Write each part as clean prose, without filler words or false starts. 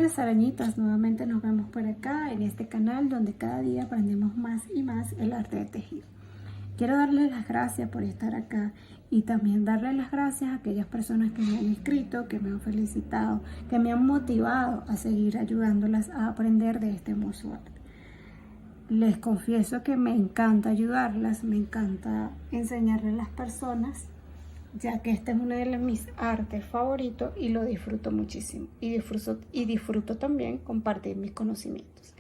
tardes, arañitas. Nuevamente nos vemos por acá en este canal donde cada día aprendemos más y más el arte de tejido. Quiero darles las gracias por estar acá y también darles las gracias a aquellas personas que me han escrito, que me han felicitado, que me han motivado a seguir ayudándolas a aprender de este hermoso arte. Les confieso que me encanta ayudarlas, me encanta enseñarles a las personas, ya que este es uno de mis artes favoritos y lo disfruto muchísimo. Y disfruto también compartir mis conocimientos.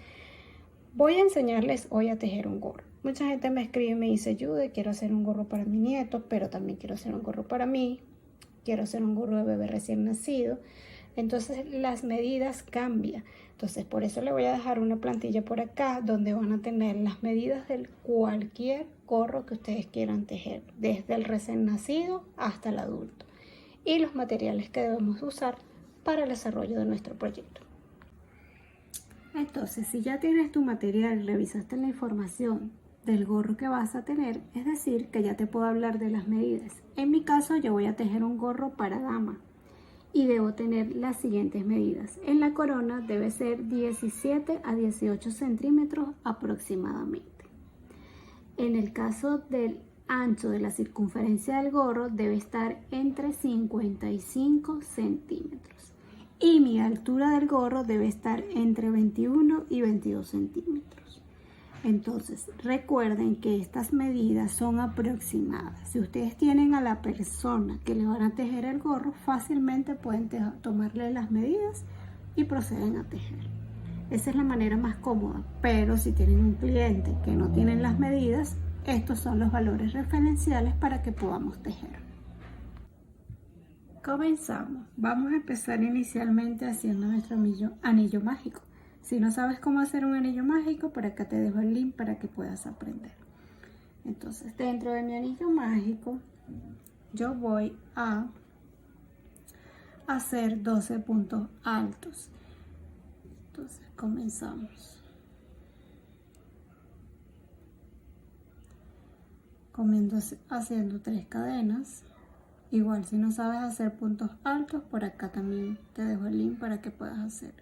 Voy a enseñarles hoy a tejer un gorro. Mucha gente me escribe y me dice: Jude, quiero hacer un gorro para mi nieto, pero también quiero hacer un gorro para mí. Quiero hacer un gorro de bebé recién nacido. Entonces las medidas cambian. Entonces por eso le voy a dejar una plantilla por acá donde van a tener las medidas de cualquier gorro que ustedes quieran tejer, desde el recién nacido hasta el adulto, y los materiales que debemos usar para el desarrollo de nuestro proyecto. Entonces, si ya tienes tu material, revisaste la información del gorro que vas a tener, es decir, que ya te puedo hablar de las medidas. En mi caso, yo voy a tejer un gorro para dama y debo tener las siguientes medidas. En la corona debe ser 17 a 18 centímetros aproximadamente. En el caso del ancho de la circunferencia del gorro debe estar entre 55 centímetros. Y mi altura del gorro debe estar entre 21 y 22 centímetros. Entonces, recuerden que estas medidas son aproximadas. Si ustedes tienen a la persona que le van a tejer el gorro, fácilmente pueden tomarle las medidas y proceden a tejer. Esa es la manera más cómoda, pero si tienen un cliente que no tiene las medidas, estos son los valores referenciales para que podamos tejer. Comenzamos. Vamos a empezar inicialmente haciendo nuestro anillo mágico. Si no sabes cómo hacer un anillo mágico, por acá te dejo el link para que puedas aprender. Entonces, dentro de mi anillo mágico, yo voy a hacer 12 puntos altos. Entonces, comenzamos. Comienzo haciendo 3 cadenas. Igual, si no sabes hacer puntos altos, por acá también te dejo el link para que puedas hacer.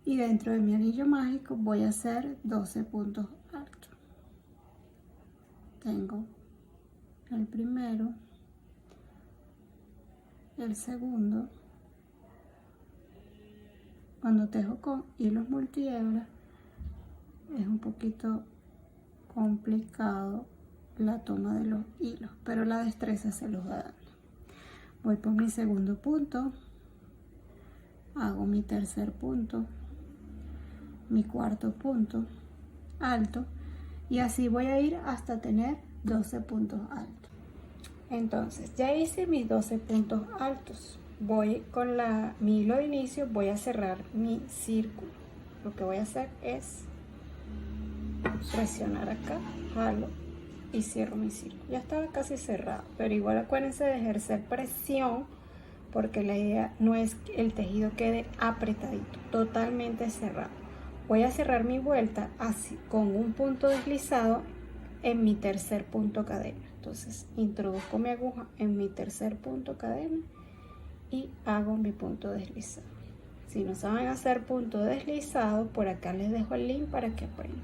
Y dentro de mi anillo mágico voy a hacer 12 puntos altos. Tengo el primero, el segundo. Cuando tejo con hilos multihebra es un poquito complicado la toma de los hilos, pero la destreza se los va dando. Voy por mi segundo punto, hago mi tercer punto, mi cuarto punto alto, y así voy a ir hasta tener 12 puntos altos. Entonces ya hice mis 12 puntos altos. Voy con mi hilo de inicio, voy a cerrar mi círculo. Lo que voy a hacer es presionar acá, jalo y cierro mi círculo. Ya estaba casi cerrado, pero igual acuérdense de ejercer presión, porque la idea no es que el tejido quede apretadito, totalmente cerrado. Voy a cerrar mi vuelta así, con un punto deslizado en mi tercer punto cadena. Entonces introduzco mi aguja en mi tercer punto cadena y hago mi punto deslizado. Si no saben hacer punto deslizado, por acá les dejo el link para que aprendan.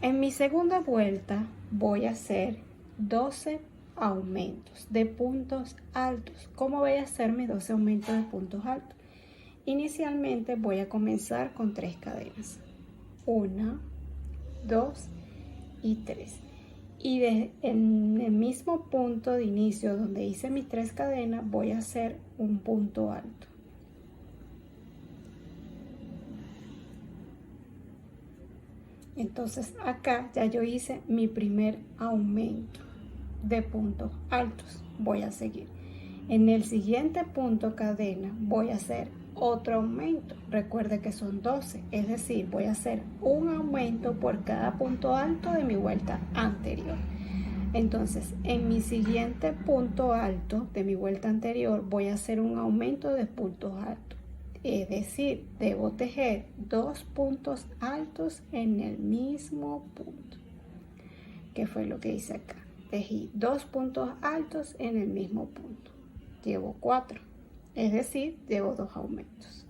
En mi segunda vuelta voy a hacer 12 aumentos de puntos altos. ¿Cómo voy a hacer mis 12 aumentos de puntos altos? Inicialmente voy a comenzar con 3 cadenas. 1, 2 y 3. Y en el mismo punto de inicio donde hice mis 3 cadenas voy a hacer un punto alto. Entonces acá ya yo hice mi primer aumento de puntos altos. Voy a seguir. En el siguiente punto cadena voy a hacer otro aumento. Recuerde que son 12, es decir, voy a hacer un aumento por cada punto alto de mi vuelta anterior. Entonces, en mi siguiente punto alto de mi vuelta anterior voy a hacer un aumento de puntos altos. Es decir, debo tejer 2 puntos altos en el mismo punto. ¿Qué fue lo que hice acá? Tejí 2 puntos altos en el mismo punto. Llevo 4, es decir, llevo 2 aumentos.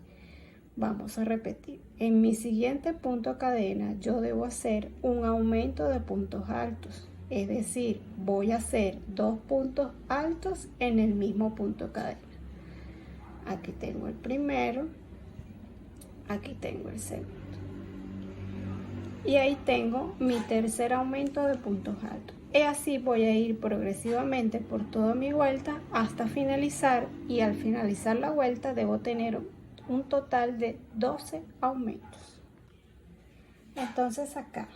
Vamos a repetir. En mi siguiente punto cadena yo debo hacer un aumento de puntos altos. Es decir, voy a hacer 2 puntos altos en el mismo punto cadena. Aquí tengo el primero, aquí tengo el segundo. Y ahí tengo mi tercer aumento de puntos altos. Y así voy a ir progresivamente por toda mi vuelta hasta finalizar, y al finalizar la vuelta debo tener un total de 12 aumentos. Entonces acá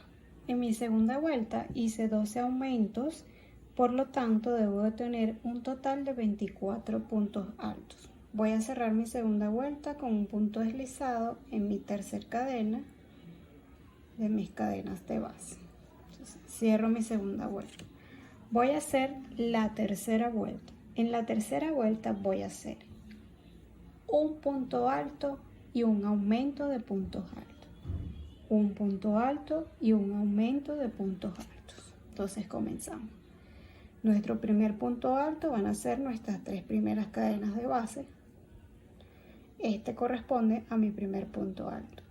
en mi segunda vuelta hice 12 aumentos, por lo tanto debo de tener un total de 24 puntos altos. Voy a cerrar mi segunda vuelta con un punto deslizado en mi tercer cadena de mis cadenas de base. Entonces, cierro mi segunda vuelta. Voy a hacer la tercera vuelta. En la tercera vuelta voy a hacer un punto alto y un aumento de puntos altos. Un punto alto y un aumento de puntos altos. Entonces comenzamos. Nuestro primer punto alto van a ser nuestras 3 primeras cadenas de base. Este corresponde a mi primer punto alto.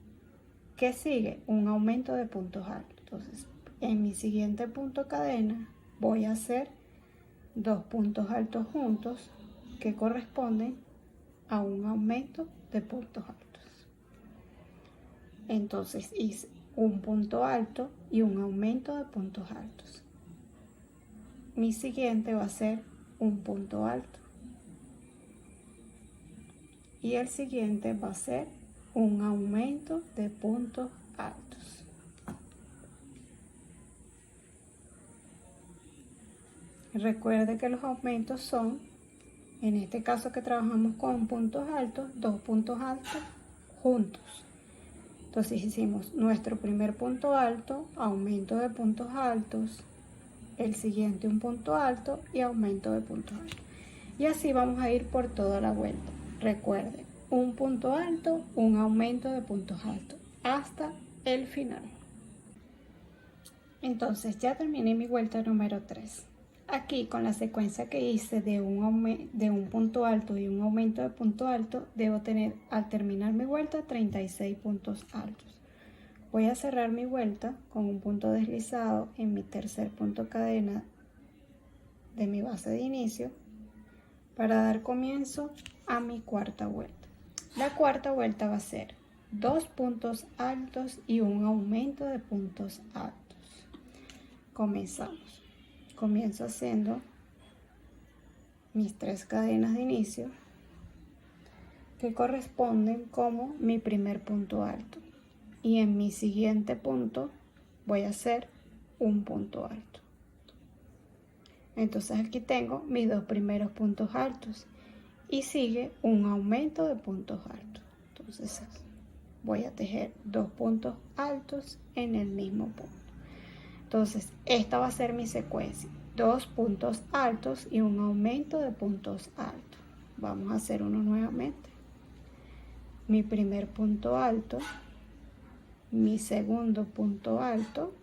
¿Qué sigue? Un aumento de puntos altos. Entonces, en mi siguiente punto cadena voy a hacer 2 puntos altos juntos que corresponden a un aumento de puntos altos. Entonces hice un punto alto y un aumento de puntos altos. Mi siguiente va a ser un punto alto y el siguiente va a ser un aumento de puntos altos. Recuerde que los aumentos son, en este caso que trabajamos con puntos altos, 2 puntos altos juntos. Entonces hicimos nuestro primer punto alto, aumento de puntos altos, el siguiente un punto alto y aumento de puntos altos. Y así vamos a ir por toda la vuelta. Recuerden, un punto alto, un aumento de puntos altos, hasta el final. Entonces ya terminé mi vuelta número 3. Aquí con la secuencia que hice de un punto alto y un aumento de punto alto, debo tener al terminar mi vuelta 36 puntos altos. Voy a cerrar mi vuelta con un punto deslizado en mi tercer punto cadena de mi base de inicio para dar comienzo a mi cuarta vuelta. La cuarta vuelta va a ser 2 puntos altos y un aumento de puntos altos. Comenzamos. Comienzo haciendo mis 3 cadenas de inicio que corresponden como mi primer punto alto, y en mi siguiente punto voy a hacer un punto alto. Entonces aquí tengo mis 2 primeros puntos altos y sigue un aumento de puntos altos. Entonces voy a tejer 2 puntos altos en el mismo punto. Entonces, esta va a ser mi secuencia. 2 puntos altos y un aumento de puntos altos. Vamos a hacer uno nuevamente. Mi primer punto alto, mi segundo punto alto,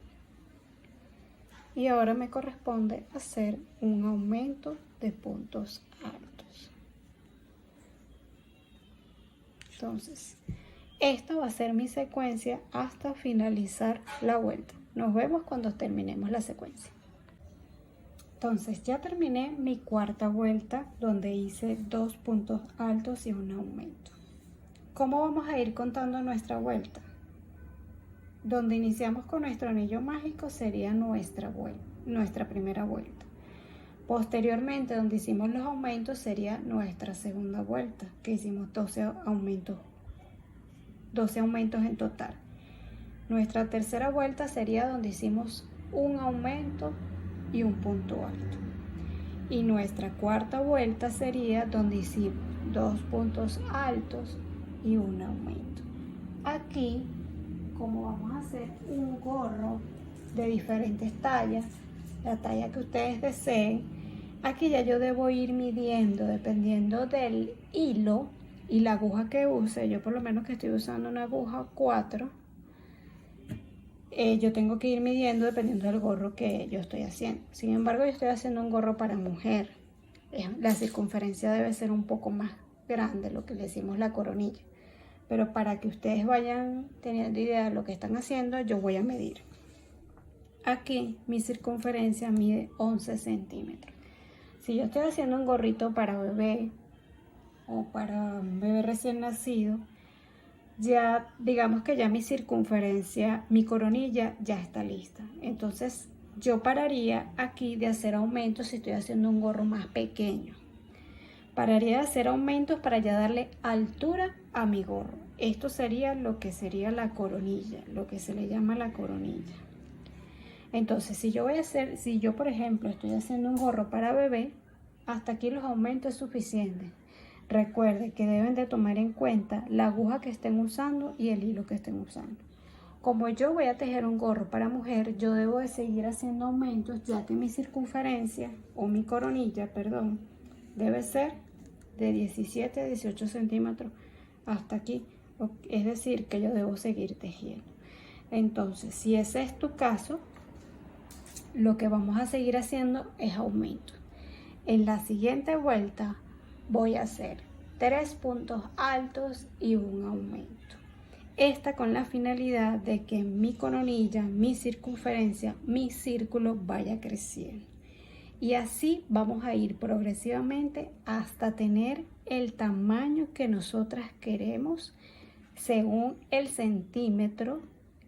y ahora me corresponde hacer un aumento de puntos altos. Entonces, esta va a ser mi secuencia hasta finalizar la vuelta. Nos vemos cuando terminemos la secuencia. Entonces ya terminé mi cuarta vuelta, donde hice 2 puntos altos y un aumento. ¿Cómo vamos a ir contando nuestra vuelta? Donde iniciamos con nuestro anillo mágico sería nuestra primera vuelta. Posteriormente, donde hicimos los aumentos, sería nuestra segunda vuelta, que hicimos 12 aumentos en total. Nuestra tercera vuelta sería donde hicimos un aumento y un punto alto. Y nuestra cuarta vuelta sería donde hicimos 2 puntos altos y un aumento. Aquí, como vamos a hacer un gorro de diferentes tallas, la talla que ustedes deseen, aquí ya yo debo ir midiendo dependiendo del hilo y la aguja que use. Yo por lo menos que estoy usando una aguja 4, yo tengo que ir midiendo dependiendo del gorro que yo estoy haciendo. Sin embargo, yo estoy haciendo un gorro para mujer. La circunferencia debe ser un poco más grande, lo que le decimos la coronilla. pero para que ustedes vayan teniendo idea de lo que están haciendo, yo voy a medir. Aquí mi circunferencia mide 11 centímetros. Si yo estoy haciendo un gorrito para bebé o para un bebé recién nacido, ya digamos que ya mi circunferencia, mi coronilla ya está lista. Entonces yo pararía aquí de hacer aumentos si estoy haciendo un gorro más pequeño. Pararía de hacer aumentos para ya darle altura a mi gorro. Esto sería lo que sería la coronilla, lo que se le llama la coronilla. Entonces si yo por ejemplo estoy haciendo un gorro para bebé, hasta aquí los aumentos es suficiente. Recuerde que deben de tomar en cuenta la aguja que estén usando y el hilo que estén usando. Como yo voy a tejer un gorro para mujer, yo debo de seguir haciendo aumentos, ya que mi circunferencia, o mi coronilla, perdón, debe ser de 17 a 18 centímetros hasta aquí. Es decir, que yo debo seguir tejiendo. Entonces, si ese es tu caso, lo que vamos a seguir haciendo es aumento. En la siguiente vuelta voy a hacer 3 puntos altos y un aumento. Esta con la finalidad de que mi coronilla, mi circunferencia, mi círculo vaya creciendo. Y así vamos a ir progresivamente hasta tener el tamaño que nosotras queremos según el centímetro,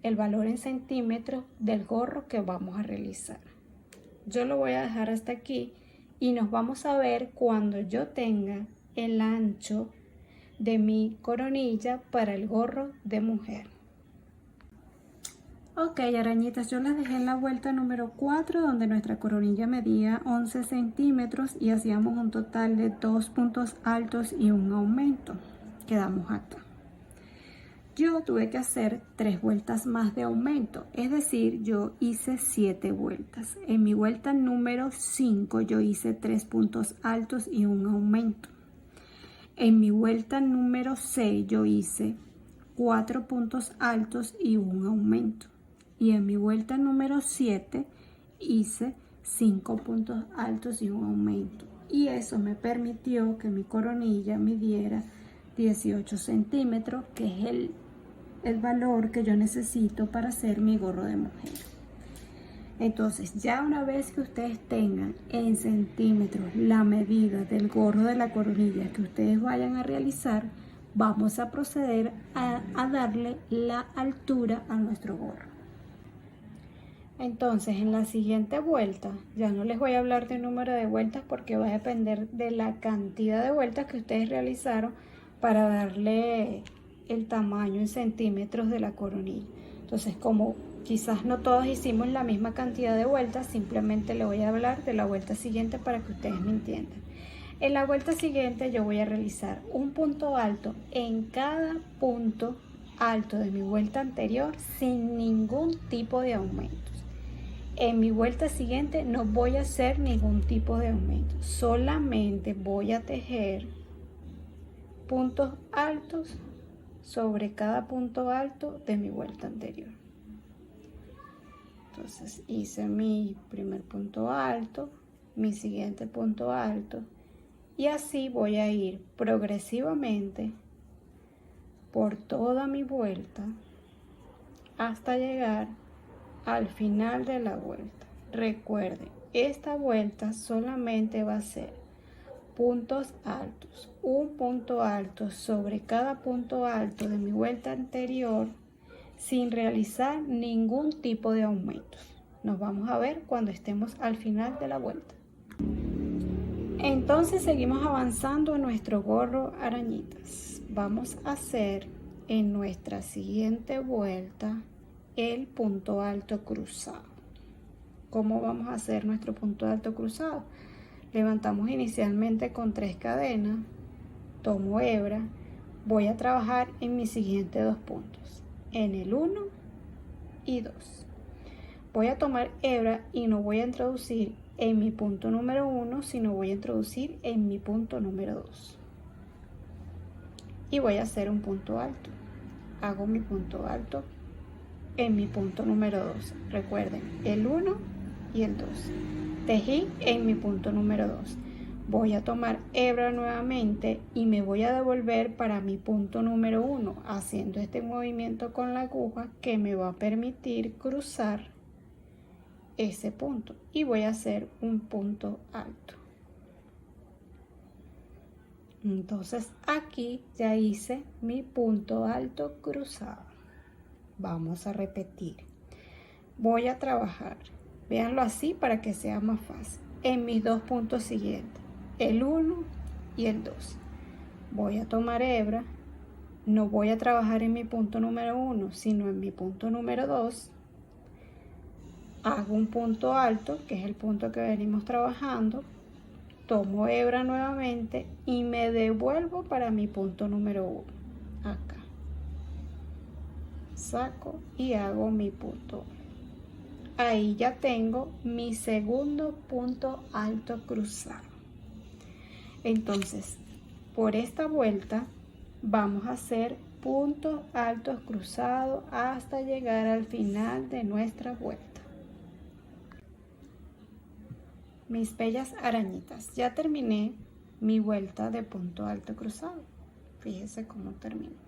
el valor en centímetros del gorro que vamos a realizar. Yo lo voy a dejar hasta aquí y nos vamos a ver cuando yo tenga el ancho de mi coronilla para el gorro de mujer. Ok, arañitas, yo las dejé en la vuelta número 4, donde nuestra coronilla medía 11 centímetros y hacíamos un total de 2 puntos altos y un aumento. Quedamos acá. Yo tuve que hacer 3 vueltas más de aumento, es decir, yo hice 7 vueltas. En mi vuelta número 5 yo hice 3 puntos altos y un aumento. En mi vuelta número 6 yo hice 4 puntos altos y un aumento. Y en mi vuelta número 7 hice 5 puntos altos y un aumento. Y eso me permitió que mi coronilla midiera 18 centímetros, que es el valor que yo necesito para hacer mi gorro de mujer. Entonces, ya una vez que ustedes tengan en centímetros la medida del gorro de la coronilla que ustedes vayan a realizar, vamos a proceder a darle la altura a nuestro gorro. Entonces, en la siguiente vuelta, ya no les voy a hablar de número de vueltas porque va a depender de la cantidad de vueltas que ustedes realizaron para darle el tamaño en centímetros de la coronilla. Entonces, como quizás no todos hicimos la misma cantidad de vueltas, simplemente le voy a hablar de la vuelta siguiente para que ustedes me entiendan. En la vuelta siguiente yo voy a realizar un punto alto en cada punto alto de mi vuelta anterior sin ningún tipo de aumentos. En mi vuelta siguiente no voy a hacer ningún tipo de aumento, solamente voy a tejer puntos altos sobre cada punto alto de mi vuelta anterior. Entonces hice mi primer punto alto, mi siguiente punto alto, y así voy a ir progresivamente por toda mi vuelta hasta llegar al final de la vuelta. Recuerden, esta vuelta solamente va a ser puntos altos, un punto alto sobre cada punto alto de mi vuelta anterior sin realizar ningún tipo de aumentos. Nos vamos a ver cuando estemos al final de la vuelta. Entonces seguimos avanzando en nuestro gorro arañitas. Vamos a hacer en nuestra siguiente vuelta el punto alto cruzado. ¿Cómo vamos a hacer nuestro punto alto cruzado? Levantamos inicialmente con 3 cadenas, tomo hebra, voy a trabajar en mis siguientes 2 puntos, en el 1 y 2. Voy a tomar hebra y no voy a introducir en mi punto número 1, sino voy a introducir en mi punto número 2. Y voy a hacer un punto alto. Hago mi punto alto en mi punto número 2. Recuerden, el 1 y el 2. Tejí en mi punto número 2. Voy a tomar hebra nuevamente y me voy a devolver para mi punto número 1, haciendo este movimiento con la aguja que me va a permitir cruzar ese punto, y voy a hacer un punto alto. Entonces aquí ya hice mi punto alto cruzado. Vamos a repetir. Voy a trabajar, véanlo así para que sea más fácil, en mis dos puntos siguientes, el 1 y el 2. Voy a tomar hebra, no voy a trabajar en mi punto número 1, sino en mi punto número 2. Hago un punto alto, que es el punto que venimos trabajando, tomo hebra nuevamente y me devuelvo para mi punto número 1, acá. Saco y hago mi punto. Ahí ya tengo mi segundo punto alto cruzado. Entonces, por esta vuelta vamos a hacer puntos altos cruzados hasta llegar al final de nuestra vuelta. Mis bellas arañitas, ya terminé mi vuelta de punto alto cruzado. Fíjense cómo termino.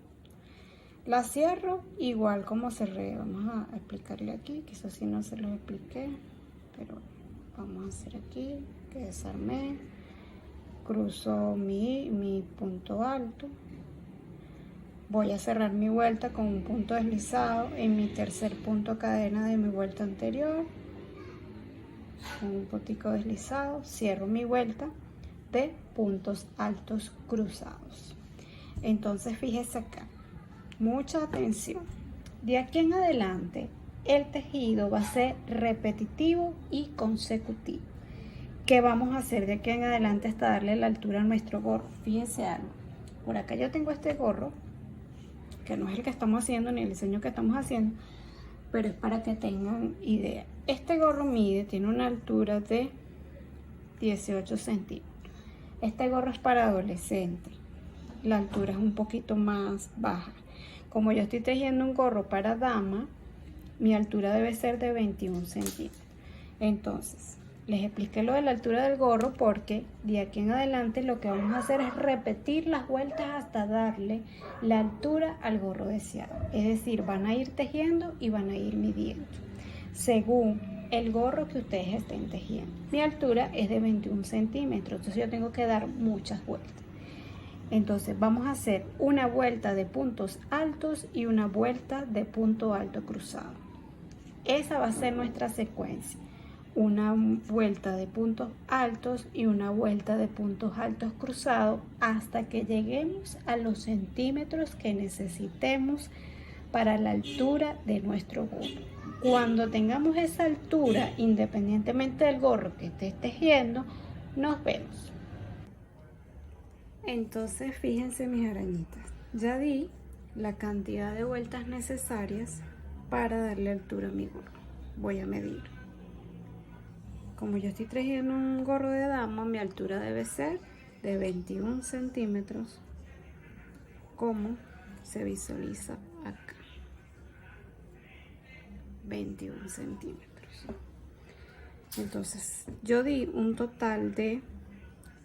La cierro igual como cerré. Vamos a explicarle aquí, quizás si no se los expliqué, pero vamos a hacer aquí que desarmé, cruzo mi punto alto, voy a cerrar mi vuelta con un punto deslizado en mi tercer punto cadena de mi vuelta anterior, con un puntico deslizado, cierro mi vuelta de puntos altos cruzados. Entonces fíjese acá, mucha atención. De aquí en adelante el tejido va a ser repetitivo y consecutivo. ¿Qué vamos a hacer de aquí en adelante hasta darle la altura a nuestro gorro? Fíjense algo, por acá yo tengo este gorro, que no es el que estamos haciendo ni el diseño que estamos haciendo, pero es para que tengan idea. Este gorro tiene una altura de 18 centímetros. Este gorro es para adolescente, la altura es un poquito más baja. Como yo estoy tejiendo un gorro para dama, mi altura debe ser de 21 centímetros. Entonces, les expliqué lo de la altura del gorro porque de aquí en adelante lo que vamos a hacer es repetir las vueltas hasta darle la altura al gorro deseado. Es decir, van a ir tejiendo y van a ir midiendo según el gorro que ustedes estén tejiendo. Mi altura es de 21 centímetros, entonces yo tengo que dar muchas vueltas. Entonces vamos a hacer una vuelta de puntos altos y una vuelta de punto alto cruzado. Esa va a ser nuestra secuencia. Una vuelta de puntos altos y una vuelta de puntos altos cruzados hasta que lleguemos a los centímetros que necesitemos para la altura de nuestro gorro. Cuando tengamos esa altura, independientemente del gorro que estés tejiendo, nos vemos. Entonces fíjense mis arañitas, ya di la cantidad de vueltas necesarias para darle altura a mi gorro. Voy a medir. Como yo estoy tejiendo un gorro de dama, mi altura debe ser de 21 centímetros, como se visualiza acá. 21 centímetros. Entonces yo di un total de,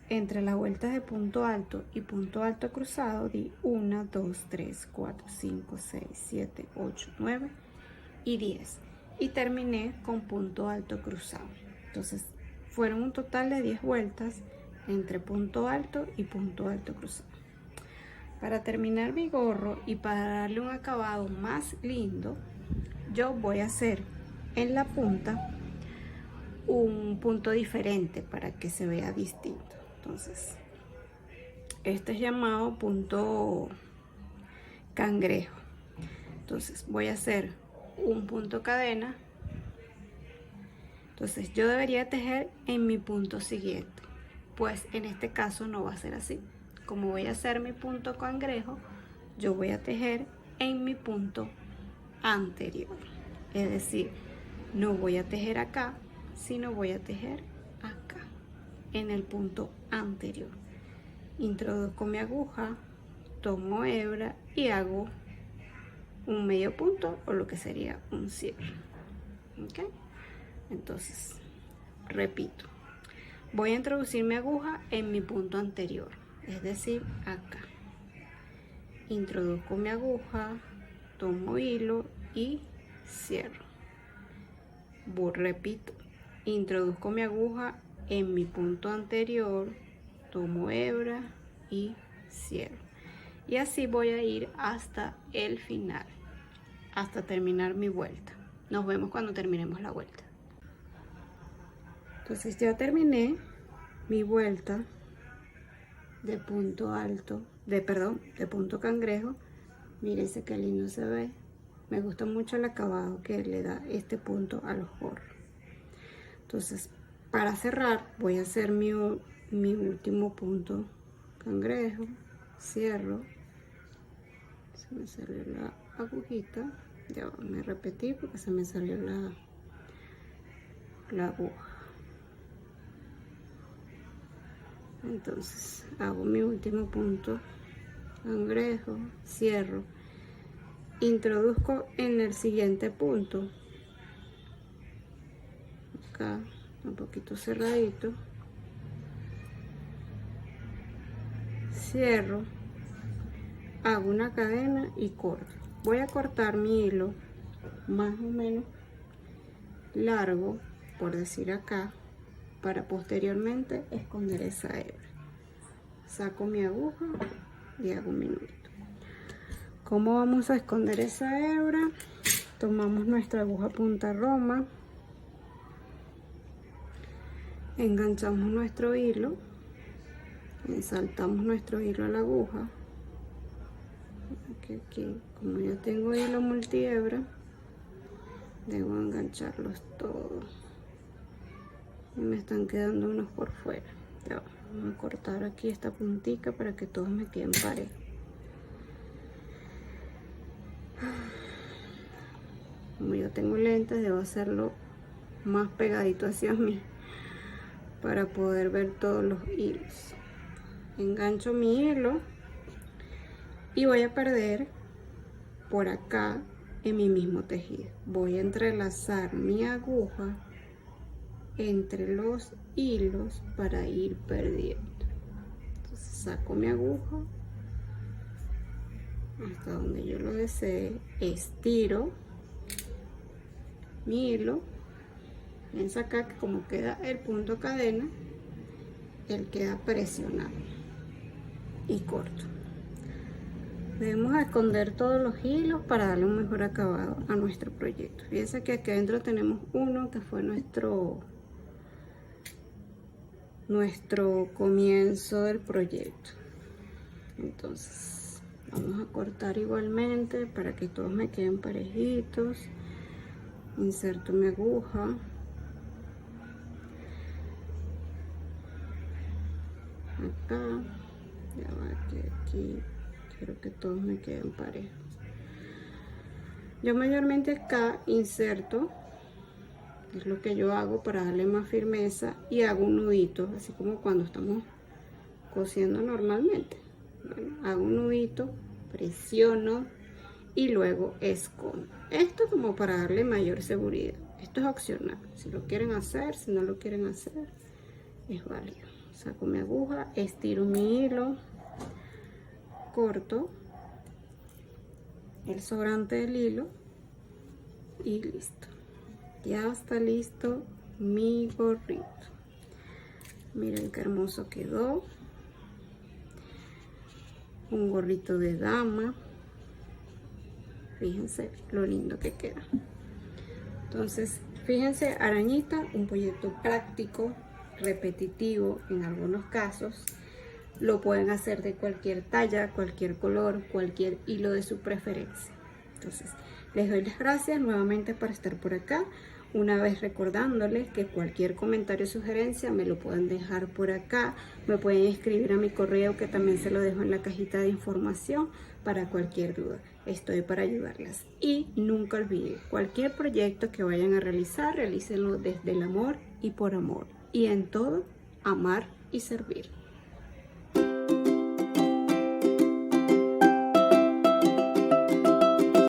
entre las vueltas de punto alto y punto alto cruzado, di 1, 2, 3, 4, 5, 6, 7, 8, 9 y 10. Y terminé con punto alto cruzado. Entonces fueron un total de 10 vueltas entre punto alto y punto alto cruzado. Para terminar mi gorro y para darle un acabado más lindo, yo voy a hacer en la punta un punto diferente para que se vea distinto. Entonces, este es llamado punto cangrejo. Entonces voy a hacer un punto cadena. Entonces yo debería tejer en mi punto siguiente, pues en este caso no va a ser así. Como voy a hacer mi punto cangrejo, yo voy a tejer en mi punto anterior. Es decir, no voy a tejer acá, sino voy a tejer acá, en el punto anterior. Introduzco mi aguja, tomo hebra y hago un medio punto o lo que sería un cierre. ¿Ok? Entonces, repito, Voy a introducir mi aguja en mi punto anterior, es decir, acá. Introduzco mi aguja, tomo hilo y cierro. Repito, introduzco mi aguja en mi punto anterior, tomo hebra y cierro. Y así voy a ir hasta el final, hasta terminar mi vuelta. Nos vemos cuando terminemos la vuelta. Entonces ya terminé mi vuelta de punto alto, de punto cangrejo. Mírense qué lindo se ve. Me gusta mucho el acabado que le da este punto a los gorros. Entonces, para cerrar, voy a hacer mi último punto cangrejo. Cierro. Se me salió la agujita. Ya me repetí porque se me salió la aguja. Entonces hago mi último punto cangrejo, cierro, introduzco en el siguiente punto, acá un poquito cerradito, cierro, hago una cadena y corto. Voy a cortar mi hilo más o menos largo, por decir acá, para posteriormente esconder esa hebra. Saco mi aguja y hago mi nudito. ¿Cómo vamos a esconder esa hebra? Tomamos nuestra aguja punta roma, enganchamos nuestro hilo, saltamos nuestro hilo a la aguja. Aquí, como yo tengo hilo multihebra, debo engancharlos todos. Y me están quedando unos por fuera. Ya, vamos a cortar aquí esta puntica para que todos me queden parejos. Como yo tengo lentes, debo hacerlo más pegadito hacia mí para poder ver todos los hilos. Engancho mi hilo y voy a perder por acá en mi mismo tejido. Voy a entrelazar mi aguja entre los hilos para ir perdiendo. Entonces saco mi aguja hasta donde yo lo desee, estiro mi hilo. Piensa acá que como queda el punto cadena, él queda presionado y corto. Debemos esconder todos los hilos para darle un mejor acabado a nuestro proyecto. Fíjense que aquí adentro tenemos uno que fue nuestro comienzo del proyecto. Entonces vamos a cortar igualmente para que todos me queden parejitos. Inserto mi aguja, acá, ya va que aquí quiero que todos me queden parejos. Yo mayormente acá inserto, es lo que yo hago para darle más firmeza, y hago un nudito, así como cuando estamos cosiendo normalmente. Bueno, hago un nudito, presiono y luego escondo. Esto como para darle mayor seguridad. Esto es opcional, si lo quieren hacer, si no lo quieren hacer, es válido. Saco mi aguja, estiro mi hilo, corto el sobrante del hilo y listo. Ya está listo mi gorrito. Miren qué hermoso quedó. Un gorrito de dama. Fíjense lo lindo que queda. Entonces, fíjense, arañita, un proyecto práctico, repetitivo en algunos casos. Lo pueden hacer de cualquier talla, cualquier color, cualquier hilo de su preferencia. Entonces, les doy las gracias nuevamente por estar por acá. Una vez recordándoles que cualquier comentario o sugerencia me lo pueden dejar por acá. Me pueden escribir a mi correo, que también se lo dejo en la cajita de información, para cualquier duda. Estoy para ayudarlas. Y nunca olviden, cualquier proyecto que vayan a realizar, realícenlo desde el amor y por amor. Y en todo, amar y servir.